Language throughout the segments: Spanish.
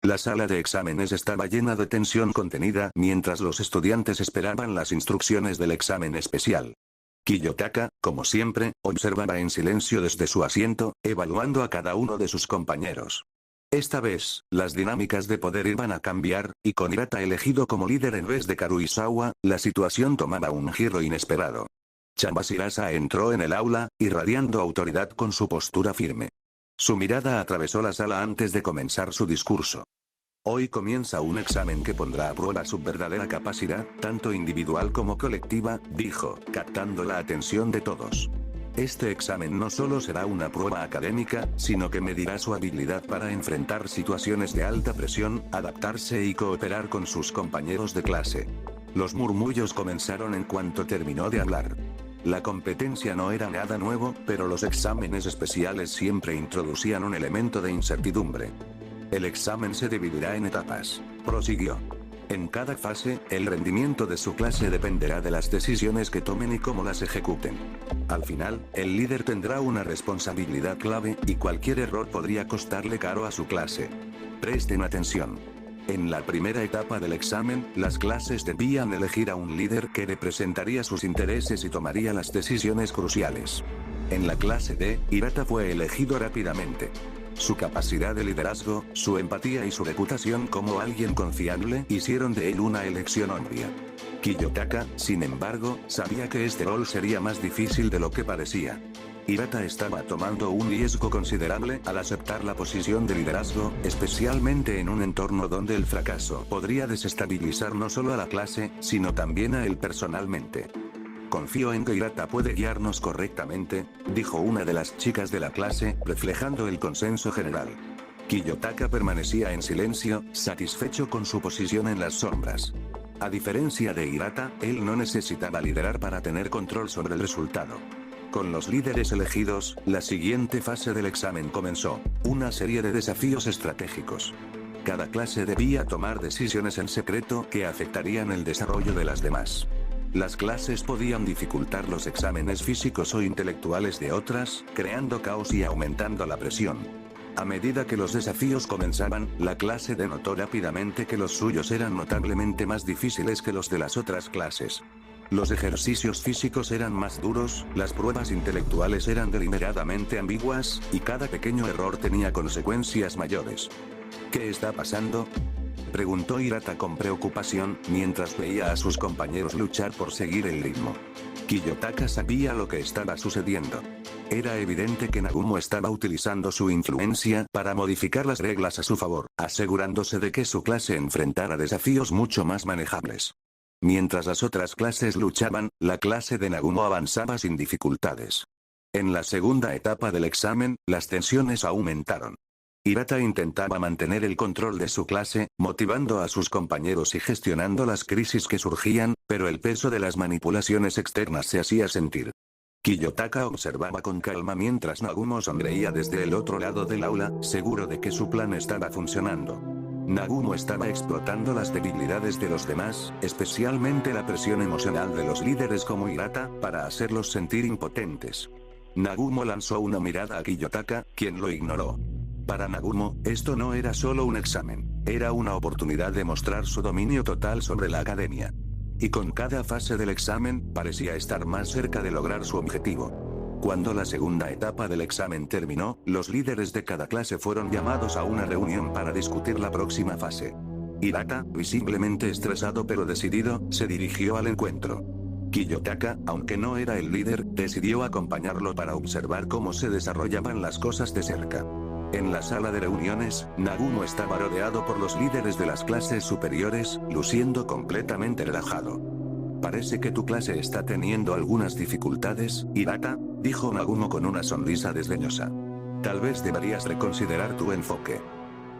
La sala de exámenes estaba llena de tensión contenida mientras los estudiantes esperaban las instrucciones del examen especial. Kiyotaka, como siempre, observaba en silencio desde su asiento, evaluando a cada uno de sus compañeros. Esta vez, las dinámicas de poder iban a cambiar, y con Hirata elegido como líder en vez de Karuizawa, la situación tomaba un giro inesperado. Chambashirasa entró en el aula, irradiando autoridad con su postura firme. Su mirada atravesó la sala antes de comenzar su discurso. Hoy comienza un examen que pondrá a prueba su verdadera capacidad, tanto individual como colectiva, dijo, captando la atención de todos. Este examen no solo será una prueba académica, sino que medirá su habilidad para enfrentar situaciones de alta presión, adaptarse y cooperar con sus compañeros de clase. Los murmullos comenzaron en cuanto terminó de hablar. La competencia no era nada nuevo, pero los exámenes especiales siempre introducían un elemento de incertidumbre. El examen se dividirá en etapas, prosiguió. En cada fase, el rendimiento de su clase dependerá de las decisiones que tomen y cómo las ejecuten. Al final, el líder tendrá una responsabilidad clave, y cualquier error podría costarle caro a su clase. Presten atención. En la primera etapa del examen, las clases debían elegir a un líder que representaría sus intereses y tomaría las decisiones cruciales. En la clase D, Hirata fue elegido rápidamente. Su capacidad de liderazgo, su empatía y su reputación como alguien confiable hicieron de él una elección obvia. Kiyotaka, sin embargo, sabía que este rol sería más difícil de lo que parecía. Hirata estaba tomando un riesgo considerable al aceptar la posición de liderazgo, especialmente en un entorno donde el fracaso podría desestabilizar no solo a la clase, sino también a él personalmente. Confío en que Hirata puede guiarnos correctamente, dijo una de las chicas de la clase, reflejando el consenso general. Kiyotaka permanecía en silencio, satisfecho con su posición en las sombras. A diferencia de Hirata, él no necesitaba liderar para tener control sobre el resultado. Con los líderes elegidos, la siguiente fase del examen comenzó, una serie de desafíos estratégicos. Cada clase debía tomar decisiones en secreto que afectarían el desarrollo de las demás. Las clases podían dificultar los exámenes físicos o intelectuales de otras, creando caos y aumentando la presión. A medida que los desafíos comenzaban, la clase denotó rápidamente que los suyos eran notablemente más difíciles que los de las otras clases. Los ejercicios físicos eran más duros, las pruebas intelectuales eran deliberadamente ambiguas, y cada pequeño error tenía consecuencias mayores. ¿Qué está pasando?, preguntó Hirata con preocupación, mientras veía a sus compañeros luchar por seguir el ritmo. Kiyotaka sabía lo que estaba sucediendo. Era evidente que Nagumo estaba utilizando su influencia para modificar las reglas a su favor, asegurándose de que su clase enfrentara desafíos mucho más manejables. Mientras las otras clases luchaban, la clase de Nagumo avanzaba sin dificultades. En la segunda etapa del examen, las tensiones aumentaron. Hirata intentaba mantener el control de su clase, motivando a sus compañeros y gestionando las crisis que surgían, pero el peso de las manipulaciones externas se hacía sentir. Kiyotaka observaba con calma mientras Nagumo sonreía desde el otro lado del aula, seguro de que su plan estaba funcionando. Nagumo estaba explotando las debilidades de los demás, especialmente la presión emocional de los líderes como Hirata, para hacerlos sentir impotentes. Nagumo lanzó una mirada a Kiyotaka, quien lo ignoró. Para Nagumo, esto no era solo un examen, era una oportunidad de mostrar su dominio total sobre la academia. Y con cada fase del examen, parecía estar más cerca de lograr su objetivo. Cuando la segunda etapa del examen terminó, los líderes de cada clase fueron llamados a una reunión para discutir la próxima fase. Hirata, visiblemente estresado pero decidido, se dirigió al encuentro. Kiyotaka, aunque no era el líder, decidió acompañarlo para observar cómo se desarrollaban las cosas de cerca. En la sala de reuniones, Nagumo estaba rodeado por los líderes de las clases superiores, luciendo completamente relajado. Parece que tu clase está teniendo algunas dificultades, Hirata, dijo Nagumo con una sonrisa desdeñosa. Tal vez deberías reconsiderar tu enfoque.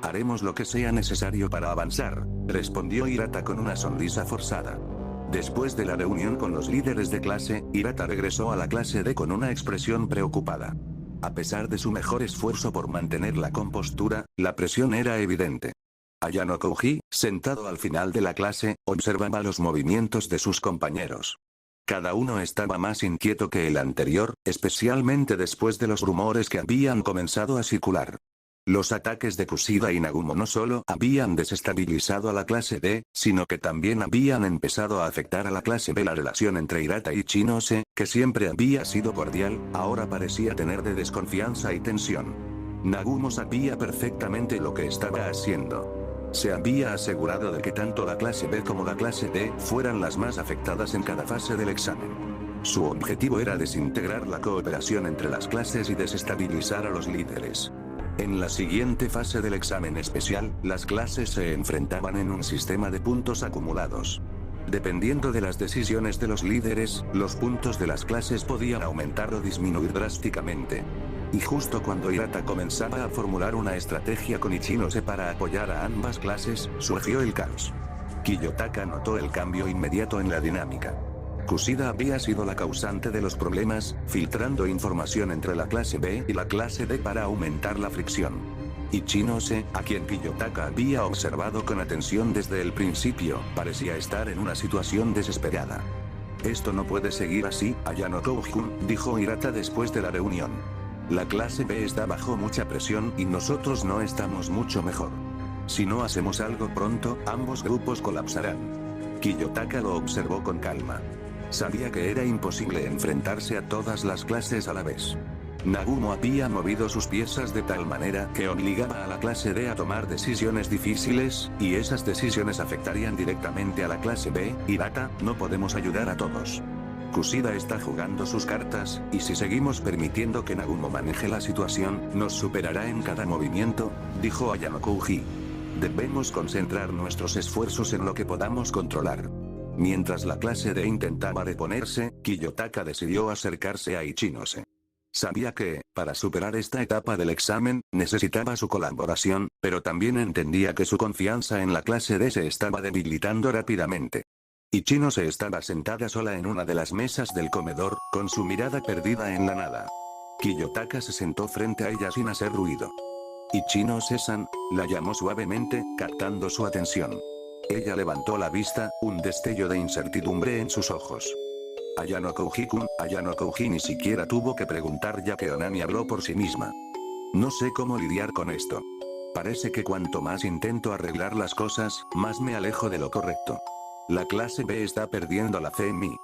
Haremos lo que sea necesario para avanzar, respondió Hirata con una sonrisa forzada. Después de la reunión con los líderes de clase, Hirata regresó a la clase D con una expresión preocupada. A pesar de su mejor esfuerzo por mantener la compostura, la presión era evidente. Ayano Kouji, sentado al final de la clase, observaba los movimientos de sus compañeros. Cada uno estaba más inquieto que el anterior, especialmente después de los rumores que habían comenzado a circular. Los ataques de Kushida y Nagumo no solo habían desestabilizado a la clase D, sino que también habían empezado a afectar a la clase B. La relación entre Hirata y Ichinose, que siempre había sido cordial, ahora parecía tener de desconfianza y tensión. Nagumo sabía perfectamente lo que estaba haciendo. Se había asegurado de que tanto la clase B como la clase D fueran las más afectadas en cada fase del examen. Su objetivo era desintegrar la cooperación entre las clases y desestabilizar a los líderes. En la siguiente fase del examen especial, las clases se enfrentaban en un sistema de puntos acumulados. Dependiendo de las decisiones de los líderes, los puntos de las clases podían aumentar o disminuir drásticamente. Y justo cuando Hirata comenzaba a formular una estrategia con Ichinose para apoyar a ambas clases, surgió el caos. Kiyotaka notó el cambio inmediato en la dinámica. Kushida había sido la causante de los problemas, filtrando información entre la clase B y la clase D para aumentar la fricción. Ichinose, a quien Kiyotaka había observado con atención desde el principio, parecía estar en una situación desesperada. Esto no puede seguir así, Ayano Kouhun, dijo Hirata después de la reunión. La clase B está bajo mucha presión y nosotros no estamos mucho mejor. Si no hacemos algo pronto, ambos grupos colapsarán. Kiyotaka lo observó con calma. Sabía que era imposible enfrentarse a todas las clases a la vez. Nagumo había movido sus piezas de tal manera que obligaba a la clase D a tomar decisiones difíciles, y esas decisiones afectarían directamente a la clase B. Hirata, no podemos ayudar a todos. Kushida está jugando sus cartas, y si seguimos permitiendo que Nagumo maneje la situación, nos superará en cada movimiento, dijo Ayano Kouji. Debemos concentrar nuestros esfuerzos en lo que podamos controlar. Mientras la clase D intentaba reponerse, Kiyotaka decidió acercarse a Ichinose. Sabía que, para superar esta etapa del examen, necesitaba su colaboración, pero también entendía que su confianza en la clase D se estaba debilitando rápidamente. Ichinose estaba sentada sola en una de las mesas del comedor, con su mirada perdida en la nada. Kiyotaka se sentó frente a ella sin hacer ruido. Ichinose-san, la llamó suavemente, captando su atención. Ella levantó la vista, un destello de incertidumbre en sus ojos. Ayano Kouji-kun, Ayano Kouji ni siquiera tuvo que preguntar ya que Onami habló por sí misma. No sé cómo lidiar con esto. Parece que cuanto más intento arreglar las cosas, más me alejo de lo correcto. La clase B está perdiendo la fe en mí.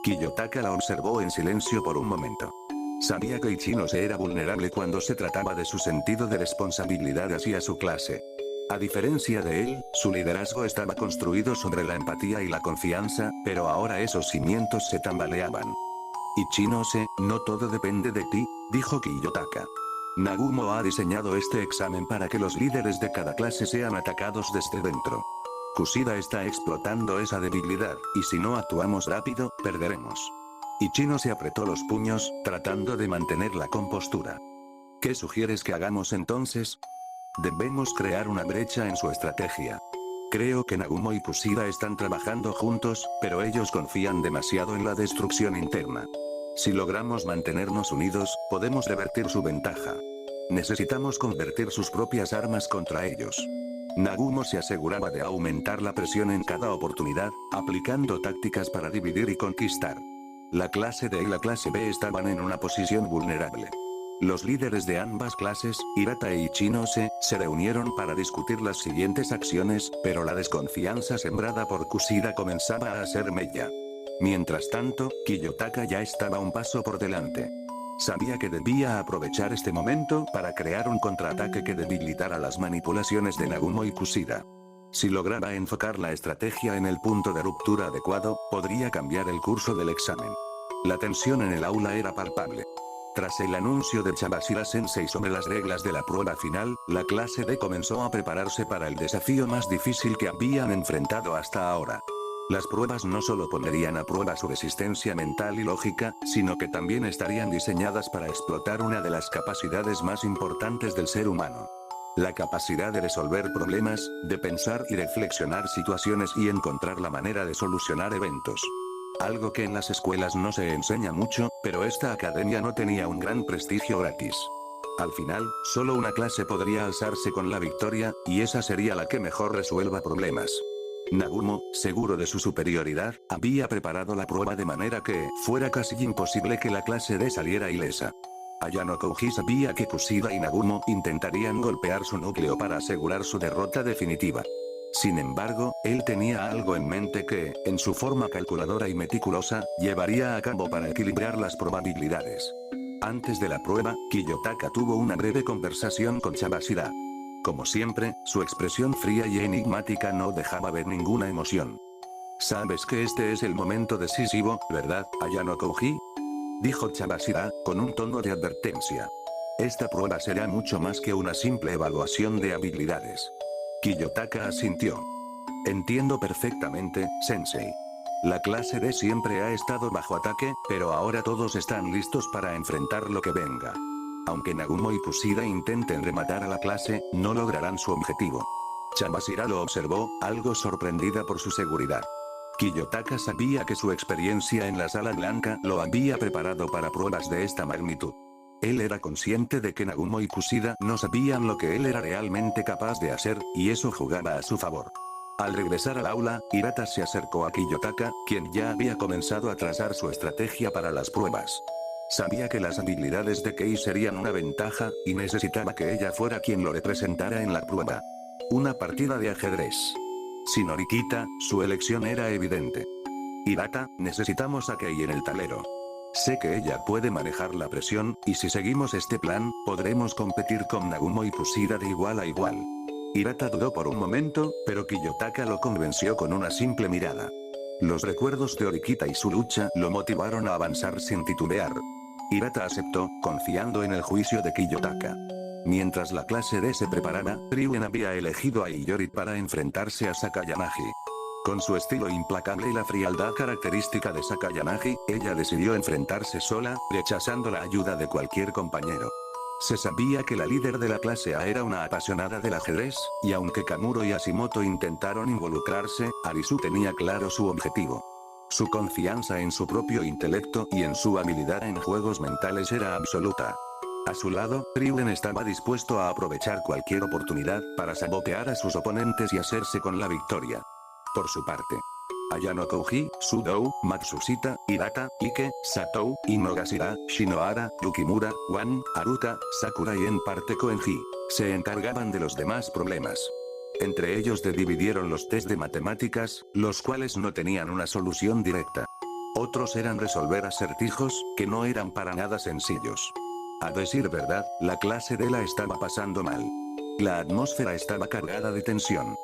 Kiyotaka la observó en silencio por un momento. Sabía que Ichinose era vulnerable cuando se trataba de su sentido de responsabilidad hacia su clase. A diferencia de él, su liderazgo estaba construido sobre la empatía y la confianza, pero ahora esos cimientos se tambaleaban. Ichinose, no todo depende de ti, dijo Kiyotaka. Nagumo ha diseñado este examen para que los líderes de cada clase sean atacados desde dentro. Kushida está explotando esa debilidad, y si no actuamos rápido, perderemos. Ichinose apretó los puños, tratando de mantener la compostura. ¿Qué sugieres que hagamos entonces? Debemos crear una brecha en su estrategia. Creo que Nagumo y Kushida están trabajando juntos, pero ellos confían demasiado en la destrucción interna. Si logramos mantenernos unidos, podemos revertir su ventaja. Necesitamos convertir sus propias armas contra ellos. Nagumo se aseguraba de aumentar la presión en cada oportunidad, aplicando tácticas para dividir y conquistar. La clase D y la clase B estaban en una posición vulnerable. Los líderes de ambas clases, Hirata e Ichinose, se reunieron para discutir las siguientes acciones, pero la desconfianza sembrada por Kushida comenzaba a hacer mella. Mientras tanto, Kiyotaka ya estaba un paso por delante. Sabía que debía aprovechar este momento para crear un contraataque que debilitara las manipulaciones de Nagumo y Kushida. Si lograba enfocar la estrategia en el punto de ruptura adecuado, podría cambiar el curso del examen. La tensión en el aula era palpable. Tras el anuncio de Chabashira Sensei sobre las reglas de la prueba final, la clase D comenzó a prepararse para el desafío más difícil que habían enfrentado hasta ahora. Las pruebas no solo pondrían a prueba su resistencia mental y lógica, sino que también estarían diseñadas para explotar una de las capacidades más importantes del ser humano. La capacidad de resolver problemas, de pensar y reflexionar situaciones y encontrar la manera de solucionar eventos. Algo que en las escuelas no se enseña mucho, pero esta academia no tenía un gran prestigio gratis. Al final, solo una clase podría alzarse con la victoria, y esa sería la que mejor resuelva problemas. Nagumo, seguro de su superioridad, había preparado la prueba de manera que fuera casi imposible que la clase D saliera ilesa. Ayano Kouji sabía que Kushida y Nagumo intentarían golpear su núcleo para asegurar su derrota definitiva. Sin embargo, él tenía algo en mente que, en su forma calculadora y meticulosa, llevaría a cabo para equilibrar las probabilidades. Antes de la prueba, Kiyotaka tuvo una breve conversación con Chabashira. Como siempre, su expresión fría y enigmática no dejaba ver ninguna emoción. «Sabes que este es el momento decisivo, ¿verdad, Ayano Kouji?», dijo Chabashira, con un tono de advertencia. «Esta prueba será mucho más que una simple evaluación de habilidades». Kiyotaka asintió. «Entiendo perfectamente, Sensei. La clase D siempre ha estado bajo ataque, pero ahora todos están listos para enfrentar lo que venga. Aunque Nagumo y Kushida intenten rematar a la clase, no lograrán su objetivo». Chabashira lo observó, algo sorprendida por su seguridad. Kiyotaka sabía que su experiencia en la Sala Blanca lo había preparado para pruebas de esta magnitud. Él era consciente de que Nagumo y Kushida no sabían lo que él era realmente capaz de hacer, y eso jugaba a su favor. Al regresar al aula, Hirata se acercó a Kiyotaka, quien ya había comenzado a trazar su estrategia para las pruebas. Sabía que las habilidades de Kei serían una ventaja, y necesitaba que ella fuera quien lo representara en la prueba. Una partida de ajedrez. Sin Horikita, su elección era evidente. «Hirata, necesitamos a Kei en el tablero. Sé que ella puede manejar la presión, y si seguimos este plan, podremos competir con Nagumo y Kushida de igual a igual». Hirata dudó por un momento, pero Kiyotaka lo convenció con una simple mirada. Los recuerdos de Horikita y su lucha lo motivaron a avanzar sin titubear. Hirata aceptó, confiando en el juicio de Kiyotaka. Mientras la clase D se preparaba, Ryuen había elegido a Iyori para enfrentarse a Sakayanagi. Con su estilo implacable y la frialdad característica de Sakayanagi, ella decidió enfrentarse sola, rechazando la ayuda de cualquier compañero. Se sabía que la líder de la clase A era una apasionada del ajedrez, y aunque Kamuro y Hashimoto intentaron involucrarse, Arisu tenía claro su objetivo. Su confianza en su propio intelecto y en su habilidad en juegos mentales era absoluta. A su lado, Ryuen estaba dispuesto a aprovechar cualquier oportunidad para sabotear a sus oponentes y hacerse con la victoria. Por su parte, Ayano Kouji, Sudou, Matsushita, Hirata, Ike, Satou, Inogashira, Shinohara, Yukimura, Wan, Haruka, Sakura y en parte Koenji, se encargaban de los demás problemas. Entre ellos dividieron los test de matemáticas, los cuales no tenían una solución directa. Otros eran resolver acertijos, que no eran para nada sencillos. A decir verdad, la clase D la estaba pasando mal. La atmósfera estaba cargada de tensión.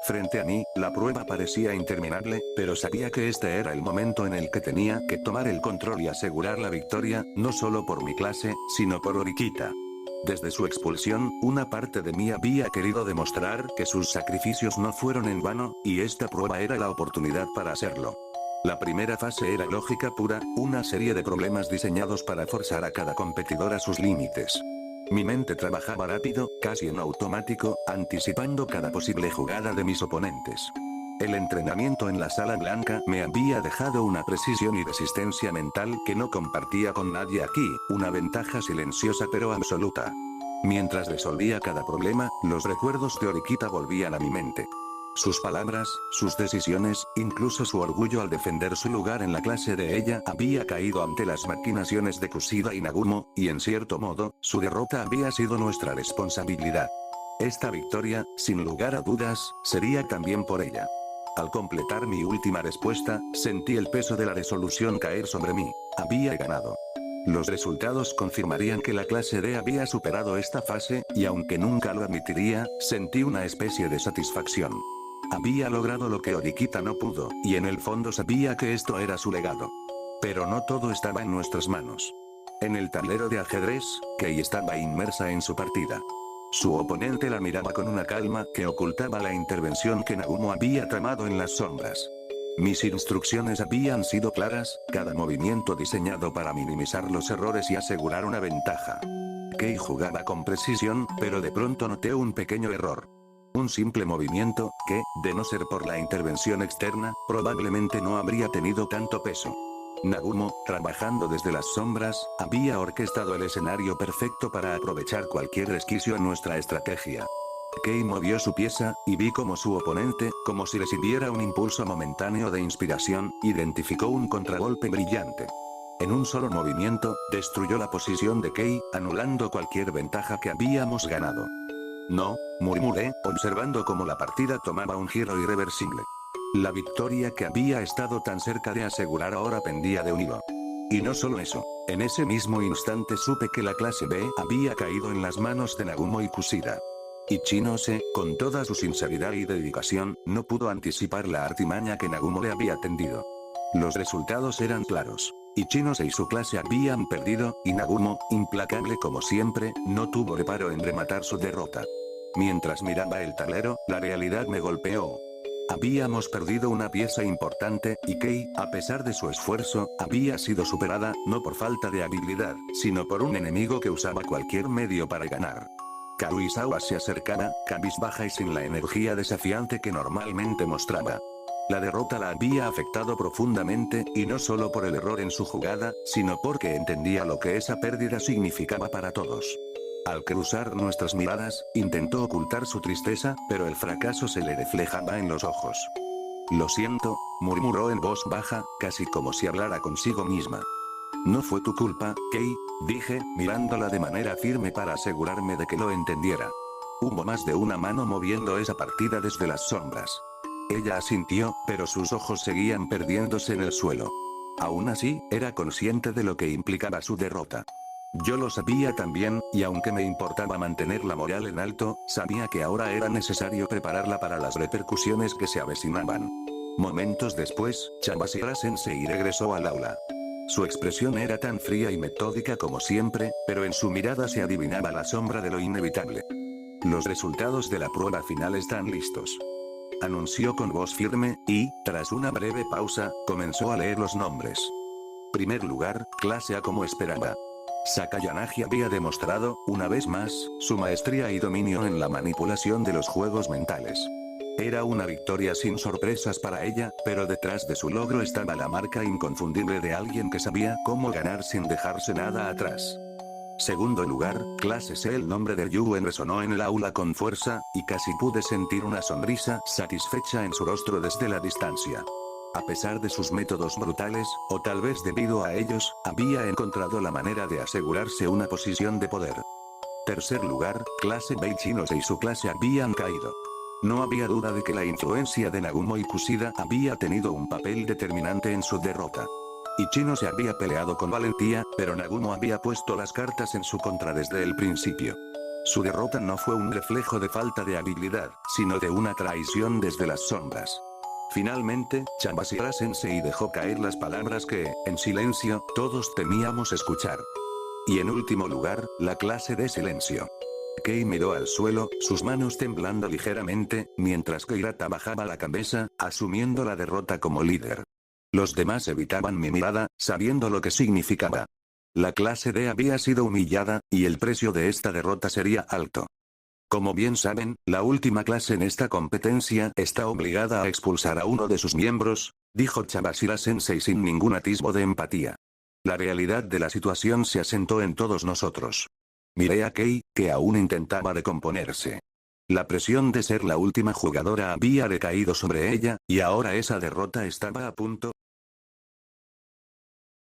Frente a mí, la prueba parecía interminable, pero sabía que este era el momento en el que tenía que tomar el control y asegurar la victoria, no solo por mi clase, sino por Horikita. Desde su expulsión, una parte de mí había querido demostrar que sus sacrificios no fueron en vano, y esta prueba era la oportunidad para hacerlo. La primera fase era lógica pura, una serie de problemas diseñados para forzar a cada competidor a sus límites. Mi mente trabajaba rápido, casi en automático, anticipando cada posible jugada de mis oponentes. El entrenamiento en la Sala Blanca me había dejado una precisión y resistencia mental que no compartía con nadie aquí, una ventaja silenciosa pero absoluta. Mientras resolvía cada problema, los recuerdos de Horikita volvían a mi mente. Sus palabras, sus decisiones, incluso su orgullo al defender su lugar en la clase de ella había caído ante las maquinaciones de Kushida y Nagumo, y en cierto modo, su derrota había sido nuestra responsabilidad. Esta victoria, sin lugar a dudas, sería también por ella. Al completar mi última respuesta, sentí el peso de la resolución caer sobre mí. Había ganado. Los resultados confirmarían que la clase D había superado esta fase, y aunque nunca lo admitiría, sentí una especie de satisfacción. Había logrado lo que Horikita no pudo, y en el fondo sabía que esto era su legado. Pero no todo estaba en nuestras manos. En el tablero de ajedrez, Kei estaba inmersa en su partida. Su oponente la miraba con una calma que ocultaba la intervención que Nagumo había tramado en las sombras. Mis instrucciones habían sido claras, cada movimiento diseñado para minimizar los errores y asegurar una ventaja. Kei jugaba con precisión, pero de pronto noté un pequeño error. Un simple movimiento, que, de no ser por la intervención externa, probablemente no habría tenido tanto peso. Nagumo, trabajando desde las sombras, había orquestado el escenario perfecto para aprovechar cualquier resquicio en nuestra estrategia. Kei movió su pieza, y vi como su oponente, como si recibiera un impulso momentáneo de inspiración, identificó un contragolpe brillante. En un solo movimiento, destruyó la posición de Kei, anulando cualquier ventaja que habíamos ganado. No, murmuré, observando cómo la partida tomaba un giro irreversible. La victoria que había estado tan cerca de asegurar ahora pendía de un hilo. Y no solo eso, en ese mismo instante supe que la clase B había caído en las manos de Nagumo y Kushida. Ichinose, con toda su sinceridad y dedicación, no pudo anticipar la artimaña que Nagumo le había tendido. Los resultados eran claros. Ichinose y su clase habían perdido, y Nagumo, implacable como siempre, no tuvo reparo en rematar su derrota. Mientras miraba el tablero, la realidad me golpeó. Habíamos perdido una pieza importante, y Kei, a pesar de su esfuerzo, había sido superada, no por falta de habilidad, sino por un enemigo que usaba cualquier medio para ganar. Karuizawa se acercaba, cabizbaja y sin la energía desafiante que normalmente mostraba. La derrota la había afectado profundamente, y no solo por el error en su jugada, sino porque entendía lo que esa pérdida significaba para todos. Al cruzar nuestras miradas, intentó ocultar su tristeza, pero el fracaso se le reflejaba en los ojos. Lo siento, murmuró en voz baja, casi como si hablara consigo misma. No fue tu culpa, Kei, dije, mirándola de manera firme para asegurarme de que lo entendiera. Hubo más de una mano moviendo esa partida desde las sombras. Ella asintió, pero sus ojos seguían perdiéndose en el suelo. Aún así, era consciente de lo que implicaba su derrota. Yo lo sabía también, y aunque me importaba mantener la moral en alto, sabía que ahora era necesario prepararla para las repercusiones que se avecinaban. Momentos después, Chambasira-sensei regresó al aula. Su expresión era tan fría y metódica como siempre, pero en su mirada se adivinaba la sombra de lo inevitable. Los resultados de la prueba final están listos. Anunció con voz firme, y, tras una breve pausa, comenzó a leer los nombres. Primer lugar, clase A como esperaba. Sakayanagi había demostrado, una vez más, su maestría y dominio en la manipulación de los juegos mentales. Era una victoria sin sorpresas para ella, pero detrás de su logro estaba la marca inconfundible de alguien que sabía cómo ganar sin dejarse nada atrás. Segundo lugar, clase C. El nombre de Yuen resonó en el aula con fuerza, y casi pude sentir una sonrisa satisfecha en su rostro desde la distancia. A pesar de sus métodos brutales, o tal vez debido a ellos, había encontrado la manera de asegurarse una posición de poder. Tercer lugar, clase B. Ichinose y su clase habían caído. No había duda de que la influencia de Nagumo y Kushida había tenido un papel determinante en su derrota. Ichinose había peleado con valentía, pero Nagumo había puesto las cartas en su contra desde el principio. Su derrota no fue un reflejo de falta de habilidad, sino de una traición desde las sombras. Finalmente, Chambasira-sensei dejó caer las palabras que, en silencio, todos temíamos escuchar. Y en último lugar, la clase de silencio. Kei miró al suelo, sus manos temblando ligeramente, mientras que Hirata bajaba la cabeza, asumiendo la derrota como líder. Los demás evitaban mi mirada, sabiendo lo que significaba. La clase D había sido humillada, y el precio de esta derrota sería alto. Como bien saben, la última clase en esta competencia está obligada a expulsar a uno de sus miembros, dijo Chambasira-sensei sin ningún atisbo de empatía. La realidad de la situación se asentó en todos nosotros. Miré a Kei, que aún intentaba recomponerse. La presión de ser la última jugadora había recaído sobre ella, y ahora esa derrota estaba a punto